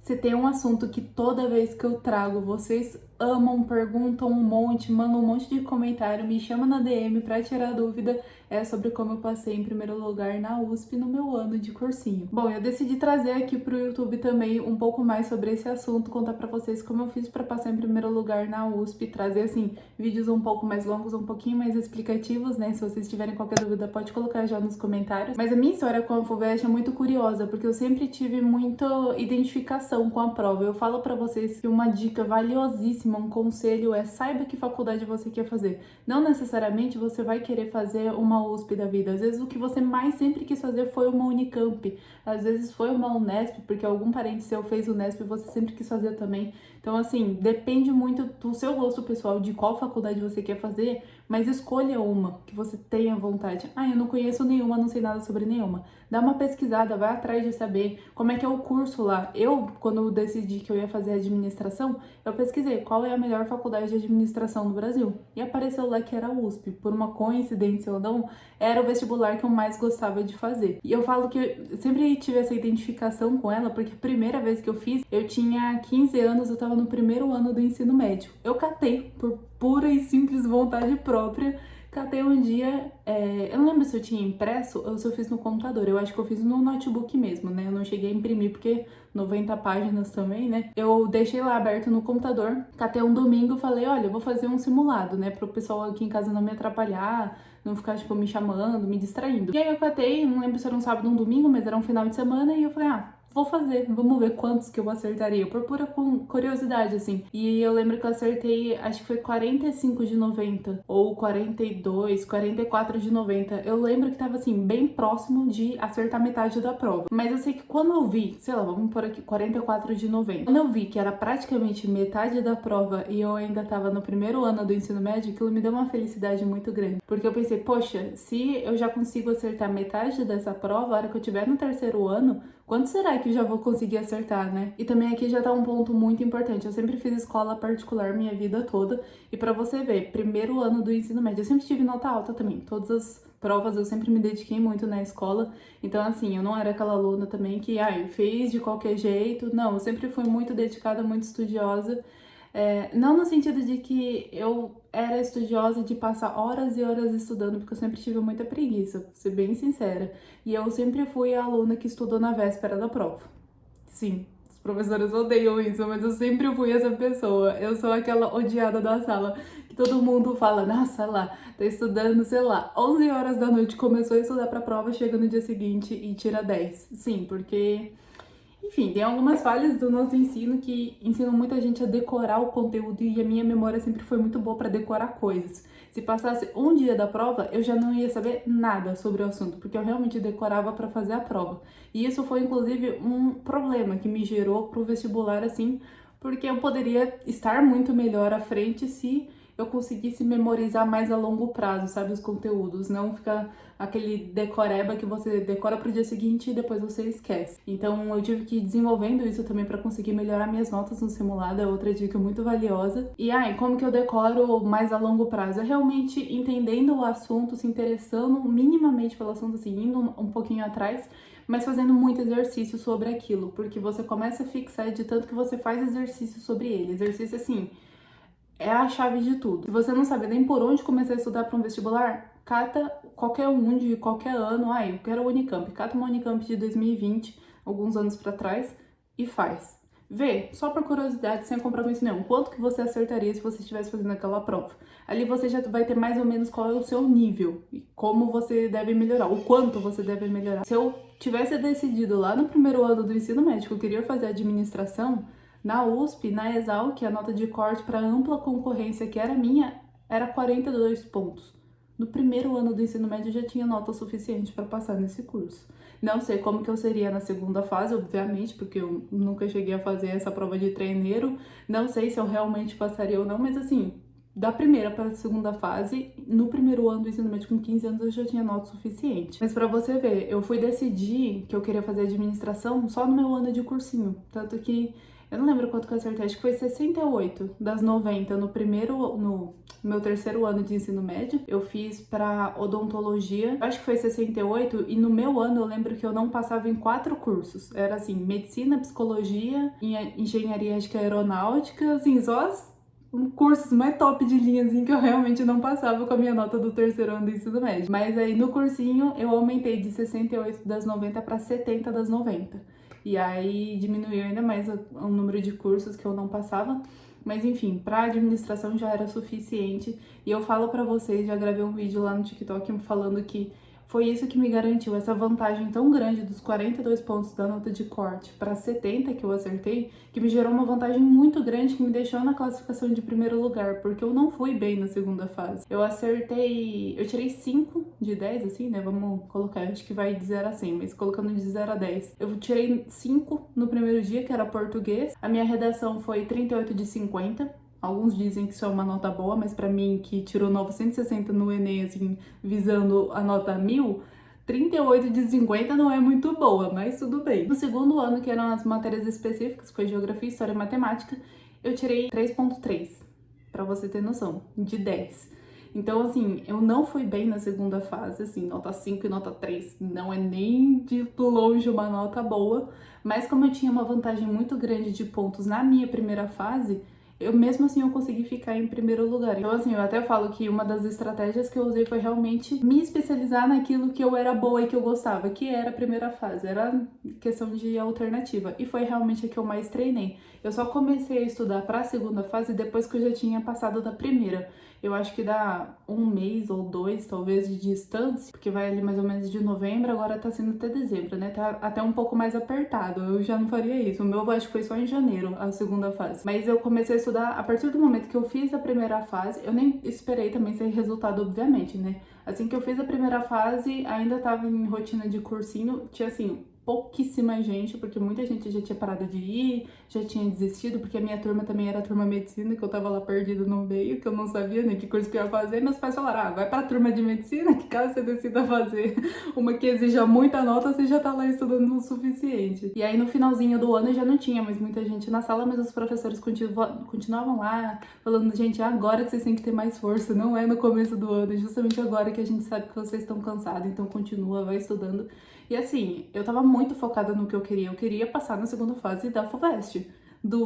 Se tem um assunto que toda vez que eu trago, vocês amam, perguntam um monte, mandam um monte de comentário, me chama na DM pra tirar dúvida, é sobre como eu passei em primeiro lugar na USP no meu ano de cursinho. Bom, eu decidi trazer aqui pro YouTube também um pouco mais sobre esse assunto, contar pra vocês como eu fiz pra passar em primeiro lugar na USP, trazer assim vídeos um pouco mais longos, um pouquinho mais explicativos, né? Se vocês tiverem qualquer dúvida, pode colocar já nos comentários. Mas a minha história com a FUVEST é muito curiosa, porque eu sempre tive muita identificação com a prova. Eu falo pra vocês que uma dica valiosíssima, um conselho é: saiba que faculdade você quer fazer. Não necessariamente você vai querer fazer uma USP da vida. Às vezes o que você mais sempre quis fazer foi uma Unicamp, às vezes foi uma Unesp, porque algum parente seu fez Unesp e você sempre quis fazer também. Então, assim, depende muito do seu gosto pessoal, de qual faculdade você quer fazer, mas escolha uma que você tenha vontade. Ah, eu não conheço nenhuma, não sei nada sobre nenhuma. Dá uma pesquisada, vai atrás de saber como é que é o curso lá. Eu, quando eu decidi que eu ia fazer administração, eu pesquisei qual é a melhor faculdade de administração do Brasil. E apareceu lá que era a USP. Por uma coincidência ou não, era o vestibular que eu mais gostava de fazer. E eu falo que eu sempre tive essa identificação com ela, porque a primeira vez que eu fiz, eu tinha 15 anos, eu tava no primeiro ano do ensino médio. Eu catei por pura e simples vontade própria. Catei um dia, eu não lembro se eu tinha impresso ou se eu fiz no computador. Eu acho que eu fiz no notebook mesmo, né? Eu não cheguei a imprimir porque 90 páginas também, né? Eu deixei lá aberto no computador. Catei um domingo e falei: olha, eu vou fazer um simulado, né? Pro pessoal aqui em casa não me atrapalhar, não ficar, tipo, me chamando, me distraindo. E aí eu catei, não lembro se era um sábado ou um domingo, mas era um final de semana, e eu falei: ah, vou fazer, vamos ver quantos que eu acertaria, por pura curiosidade, assim. E eu lembro que eu acertei, acho que foi 45 de 90, ou 42, 44 de 90. Eu lembro que tava, assim, bem próximo de acertar metade da prova. Mas eu sei que quando eu vi, sei lá, vamos por aqui, 44 de 90. Quando eu vi que era praticamente metade da prova e eu ainda tava no primeiro ano do ensino médio, aquilo me deu uma felicidade muito grande. Porque eu pensei: poxa, se eu já consigo acertar metade dessa prova, a hora que eu tiver no terceiro ano, quanto será que eu já vou conseguir acertar, né? E também aqui já tá um ponto muito importante. Eu sempre fiz escola particular minha vida toda. E pra você ver, primeiro ano do ensino médio, eu sempre tive nota alta também. Todas as provas eu sempre me dediquei muito na escola. Então, assim, eu não era aquela aluna também que, fez de qualquer jeito. Não, eu sempre fui muito dedicada, muito estudiosa. Não no sentido de que eu era estudiosa de passar horas e horas estudando, porque eu sempre tive muita preguiça, pra ser bem sincera. E eu sempre fui a aluna que estudou na véspera da prova. Sim, os professores odeiam isso, mas eu sempre fui essa pessoa. Eu sou aquela odiada da sala, que todo mundo fala: nossa, lá, tá estudando, sei lá, 11 horas da noite, começou a estudar pra prova, chega no dia seguinte e tira 10. Sim, porque... enfim, tem algumas falhas do nosso ensino que ensinam muita gente a decorar o conteúdo, e a minha memória sempre foi muito boa para decorar coisas. Se passasse um dia da prova, eu já não ia saber nada sobre o assunto, porque eu realmente decorava para fazer a prova. E isso foi, inclusive, um problema que me gerou pro vestibular, assim, porque eu poderia estar muito melhor à frente se eu conseguisse memorizar mais a longo prazo, sabe, os conteúdos, não ficar aquele decoreba que você decora pro dia seguinte e depois você esquece. Então eu tive que ir desenvolvendo isso também para conseguir melhorar minhas notas no simulado, é outra dica muito valiosa. E como que eu decoro mais a longo prazo? É realmente entendendo o assunto, se interessando minimamente pelo assunto, assim, indo um pouquinho atrás, mas fazendo muito exercício sobre aquilo, porque você começa a fixar de tanto que você faz exercício sobre ele. Exercício, assim, é a chave de tudo. Se você não sabe nem por onde começar a estudar para um vestibular, cata qualquer um de qualquer ano. Eu quero a Unicamp. Cata uma Unicamp de 2020, alguns anos para trás, e faz. Vê, só por curiosidade, sem compromisso nenhum, quanto que você acertaria se você estivesse fazendo aquela prova. Ali você já vai ter mais ou menos qual é o seu nível e como você deve melhorar, o quanto você deve melhorar. Se eu tivesse decidido lá no primeiro ano do ensino médio que eu queria fazer administração, na USP, na Exalc, a nota de corte para ampla concorrência que era minha era 42 pontos. No primeiro ano do ensino médio eu já tinha nota suficiente para passar nesse curso. Não sei como que eu seria na segunda fase, obviamente, porque eu nunca cheguei a fazer essa prova de treineiro. Não sei se eu realmente passaria ou não, mas assim, da primeira para a segunda fase. No primeiro ano do ensino médio, com 15 anos, eu já tinha nota suficiente. Mas pra você ver, eu fui decidir que eu queria fazer administração só no meu ano de cursinho. Tanto que eu não lembro quanto que eu acertei, acho que foi 68 das 90 no meu terceiro ano de ensino médio. Eu fiz pra odontologia, acho que foi 68, e no meu ano eu lembro que eu não passava em 4 cursos. Era assim, medicina, psicologia, engenharia, acho que aeronáutica, assim, só as cursos mais top de linha, assim, que eu realmente não passava com a minha nota do terceiro ano do ensino médio. Mas aí no cursinho eu aumentei de 68 das 90 para 70 das 90. E aí diminuiu ainda mais o número de cursos que eu não passava. Mas enfim, para administração já era suficiente. E eu falo para vocês, já gravei um vídeo lá no TikTok falando que foi isso que me garantiu essa vantagem tão grande dos 42 pontos da nota de corte para 70 que eu acertei, que me gerou uma vantagem muito grande que me deixou na classificação de primeiro lugar, porque eu não fui bem na segunda fase. Eu tirei 5 de 10, assim, né? Vamos colocar, acho que vai de 0 a 100, mas colocando de 0 a 10. Eu tirei 5 no primeiro dia, que era português. A minha redação foi 38 de 50. Alguns dizem que isso é uma nota boa, mas pra mim, que tirou 960 no Enem, assim, visando a nota 1000, 38 de 50 não é muito boa, mas tudo bem. No segundo ano, que eram as matérias específicas, foi Geografia, História e Matemática, eu tirei 3,3, pra você ter noção, de 10. Então, assim, eu não fui bem na segunda fase, assim, nota 5 e nota 3 não é nem de longe uma nota boa, mas como eu tinha uma vantagem muito grande de pontos na minha primeira fase, eu mesmo assim eu consegui ficar em primeiro lugar. Então assim, eu até falo que uma das estratégias que eu usei foi realmente me especializar naquilo que eu era boa e que eu gostava, que era a primeira fase, era questão de alternativa. E foi realmente a que eu mais treinei. Eu só comecei a estudar para a segunda fase depois que eu já tinha passado da primeira. Eu acho que dá 1 mês ou 2, talvez, de distância, porque vai ali mais ou menos de novembro, agora tá sendo até dezembro, né? Tá até um pouco mais apertado. Eu já não faria isso. O meu acho que foi só em janeiro, a segunda fase. Mas eu comecei a estudar a partir do momento que eu fiz a primeira fase. Eu nem esperei também ser resultado, obviamente, né? Assim que eu fiz a primeira fase, ainda tava em rotina de cursinho, tinha assim pouquíssima gente, porque muita gente já tinha parado de ir, já tinha desistido, porque a minha turma também era a turma medicina, que eu tava lá perdida no meio, que eu não sabia nem que curso que eu ia fazer. Meus pais falaram, ah, vai pra turma de medicina, que caso você decida fazer uma que exija muita nota, você já tá lá estudando o suficiente. E aí no finalzinho do ano já não tinha mais muita gente na sala, mas os professores continuavam lá, falando, gente, é agora que vocês têm que ter mais força, não é no começo do ano, é justamente agora que a gente sabe que vocês estão cansados, então continua, vai estudando. E assim, eu tava muito focada no que eu queria passar na segunda fase da FUVEST,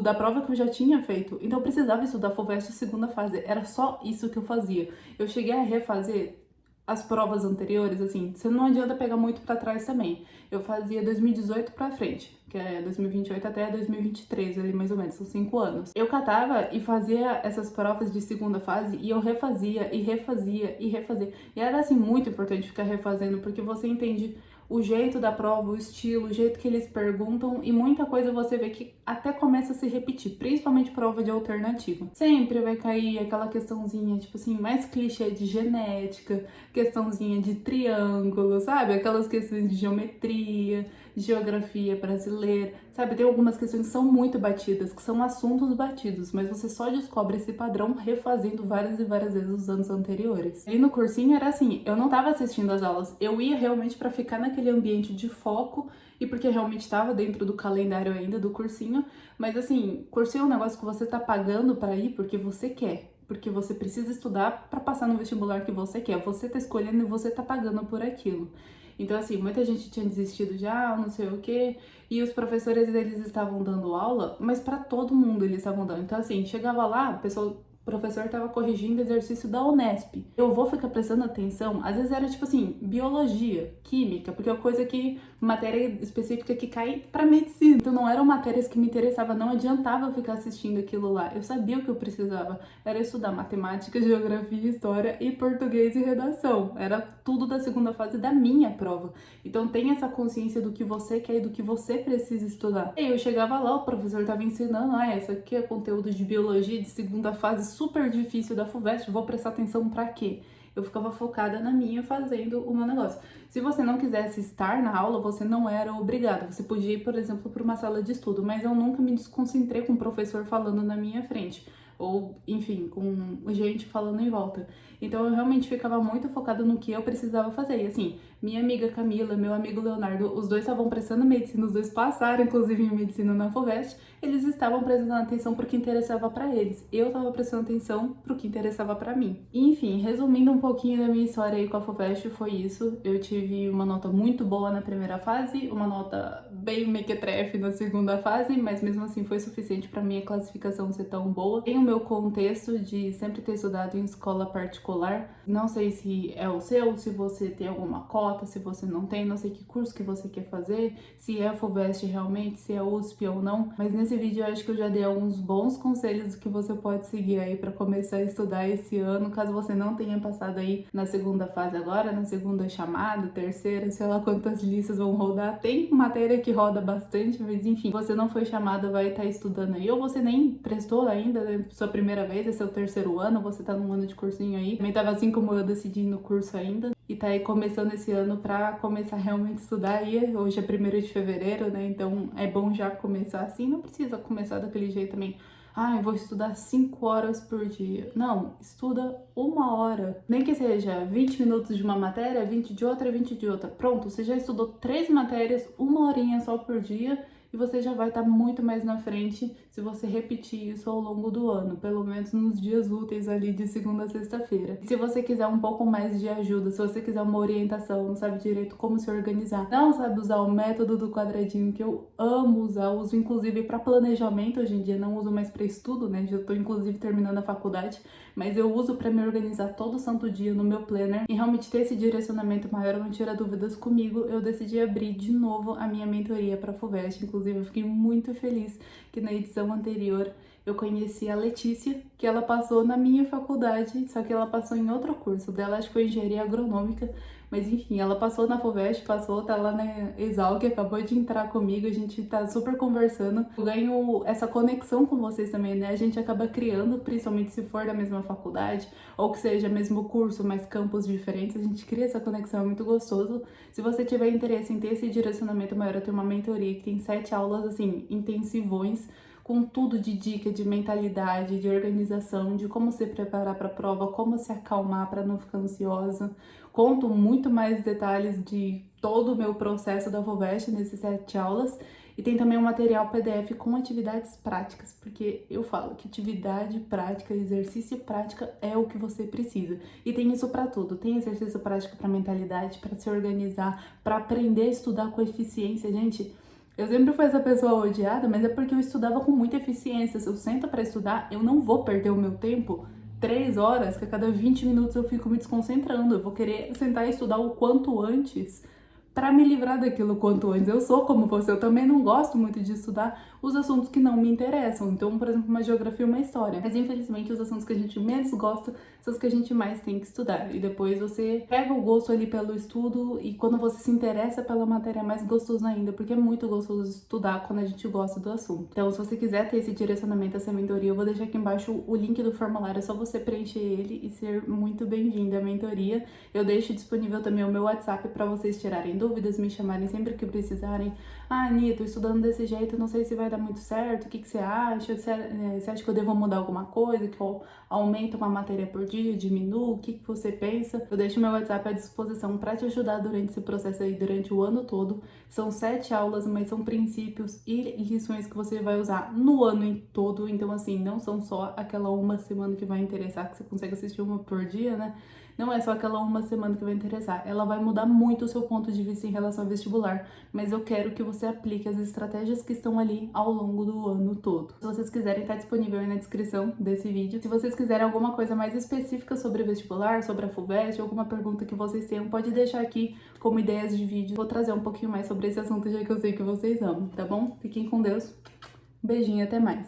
da prova que eu já tinha feito. Então eu precisava estudar FUVEST segunda fase, era só isso que eu fazia. Eu cheguei a refazer as provas anteriores, assim, você não adianta pegar muito pra trás também. Eu fazia 2018 pra frente, que é 2028 até 2023, ali mais ou menos, são 5 anos. Eu catava e fazia essas provas de segunda fase e eu refazia e refazia e refazia. E era, assim, muito importante ficar refazendo, porque você entende o jeito da prova, o estilo, o jeito que eles perguntam, e muita coisa você vê que até começa a se repetir, principalmente prova de alternativa. Sempre vai cair aquela questãozinha, tipo assim, mais clichê de genética, questãozinha de triângulo, sabe? Aquelas questões de geometria, geografia brasileira, sabe? Tem algumas questões que são muito batidas, que são assuntos batidos, mas você só descobre esse padrão refazendo várias e várias vezes os anos anteriores. E no cursinho era assim, eu não tava assistindo as aulas, eu ia realmente pra ficar naquele ambiente de foco e porque realmente estava dentro do calendário ainda do cursinho, mas assim, cursinho é um negócio que você tá pagando pra ir porque você quer. Porque você precisa estudar para passar no vestibular que você quer. Você tá escolhendo e você tá pagando por aquilo. Então, assim, muita gente tinha desistido já, não sei o quê. E os professores, eles estavam dando aula, mas para todo mundo eles estavam dando. Então, assim, chegava lá, o professor estava corrigindo exercício da Unesp. Eu vou ficar prestando atenção, às vezes era tipo assim, biologia, química, porque é coisa que, matéria específica que cai pra medicina. Então não eram matérias que me interessavam, não adiantava ficar assistindo aquilo lá. Eu sabia o que eu precisava, era estudar matemática, geografia, história e português e redação. Era tudo da segunda fase da minha prova. Então tem essa consciência do que você quer e do que você precisa estudar. E eu chegava lá, o professor tava ensinando, essa aqui é conteúdo de biologia de segunda fase, super difícil da FUVEST, vou prestar atenção pra quê? Eu ficava focada na minha, fazendo o meu negócio. Se você não quisesse estar na aula, você não era obrigado. Você podia ir, por exemplo, para uma sala de estudo, mas eu nunca me desconcentrei com o professor falando na minha frente. ou enfim, com gente falando em volta. Então eu realmente ficava muito focada no que eu precisava fazer. E assim, minha amiga Camila, meu amigo Leonardo, os dois estavam prestando medicina, os dois passaram inclusive em medicina na FUVEST, eles estavam prestando atenção pro que interessava pra eles. Eu tava prestando atenção pro que interessava pra mim. Enfim, resumindo um pouquinho da minha história aí com a FUVEST, foi isso. Eu tive uma nota muito boa na primeira fase, uma nota bem mequetrefe na segunda fase, mas mesmo assim foi suficiente pra minha classificação ser tão boa. Tem o meu contexto de sempre ter estudado em escola particular. Não sei se é o seu, se você tem alguma cota, se você não tem, não sei que curso que você quer fazer, se é a FUVEST realmente, se é USP ou não, mas nesse vídeo eu acho que eu já dei alguns bons conselhos que você pode seguir aí para começar a estudar esse ano, caso você não tenha passado aí na segunda fase agora, na segunda chamada, terceira, sei lá quantas listas vão rodar. Tem matéria que roda bastante, mas enfim, você não foi chamado, vai estar estudando aí, ou você nem prestou ainda, né? Sua primeira vez, esse é o terceiro ano, você tá num ano de cursinho aí, também tava assim como eu decidindo o curso ainda, e tá aí começando esse ano pra começar realmente a estudar aí. Hoje é 1º de fevereiro, né? Então é bom já começar assim, não precisa começar daquele jeito também. Ah, eu vou estudar 5 horas por dia. Não, estuda 1 hora. Nem que seja 20 minutos de uma matéria, 20 de outra, 20 de outra. Pronto, você já estudou 3 matérias, 1 horinha só por dia, e você já vai estar muito mais na frente se você repetir isso ao longo do ano, pelo menos nos dias úteis ali de segunda a sexta-feira. E se você quiser um pouco mais de ajuda, se você quiser uma orientação, não sabe direito como se organizar, não sabe usar o método do quadradinho, que eu amo usar, uso inclusive para planejamento hoje em dia, não uso mais para estudo, né? Já tô inclusive terminando a faculdade, mas eu uso para me organizar todo santo dia no meu planner e realmente ter esse direcionamento maior, não tira dúvidas comigo. Eu decidi abrir de novo a minha mentoria para a FUVEST. Inclusive, eu fiquei muito feliz que na edição anterior eu conheci a Letícia, que ela passou na minha faculdade, só que ela passou em outro curso dela, acho que foi engenharia agronômica, mas enfim, ela passou na FUVEST, passou, tá lá na Exalc, acabou de entrar comigo, a gente tá super conversando. Eu ganho essa conexão com vocês também, né? A gente acaba criando, principalmente se for da mesma faculdade, ou que seja mesmo curso, mas campos diferentes, a gente cria essa conexão, é muito gostoso. Se você tiver interesse em ter esse direcionamento maior, eu tenho uma mentoria que tem 7 aulas, assim, intensivões, com tudo de dica, de mentalidade, de organização, de como se preparar para a prova, como se acalmar para não ficar ansiosa. Conto muito mais detalhes de todo o meu processo da FUVEST nesses 7 aulas. E tem também um material PDF com atividades práticas, porque eu falo que atividade prática, exercício e prática é o que você precisa. E tem isso para tudo. Tem exercício prático para mentalidade, para se organizar, para aprender a estudar com eficiência. Gente, eu sempre fui essa pessoa odiada, mas é porque eu estudava com muita eficiência. Se eu sento para estudar, eu não vou perder o meu tempo 3 horas, que a cada 20 minutos eu fico me desconcentrando. Eu vou querer sentar e estudar o quanto antes para me livrar daquilo quanto antes. Eu sou como você, eu também não gosto muito de estudar os assuntos que não me interessam. Então, por exemplo, uma geografia e uma história. Mas infelizmente os assuntos que a gente menos gosta são os que a gente mais tem que estudar. E depois você pega o gosto ali pelo estudo e quando você se interessa pela matéria é mais gostoso ainda, porque é muito gostoso estudar quando a gente gosta do assunto. Então, se você quiser ter esse direcionamento, essa mentoria, eu vou deixar aqui embaixo o link do formulário, é só você preencher ele e ser muito bem-vindo à mentoria. Eu deixo disponível também o meu WhatsApp para vocês tirarem dúvidas, me chamarem sempre que precisarem. Ah, Anitta, tô estudando desse jeito, não sei se vai dar muito certo, o que você acha? Você acha que eu devo mudar alguma coisa, que eu aumento uma matéria por dia, diminuo? O que você pensa? Eu deixo meu WhatsApp à disposição para te ajudar durante esse processo aí, durante o ano todo. São 7 aulas, mas são princípios e lições que você vai usar no ano todo. Então, assim, não são só aquela uma semana que vai interessar, que você consegue assistir uma por dia, né? Não é só aquela uma semana que vai interessar. Ela vai mudar muito o seu ponto de vista em relação ao vestibular, mas eu quero que você aplique as estratégias que estão ali ao longo do ano todo. Se vocês quiserem, tá disponível aí na descrição desse vídeo. Se vocês quiserem alguma coisa mais específica sobre vestibular, sobre a FUVEST, alguma pergunta que vocês tenham, pode deixar aqui como ideias de vídeo. Vou trazer um pouquinho mais sobre esse assunto, já que eu sei que vocês amam, tá bom? Fiquem com Deus. Beijinho, até mais.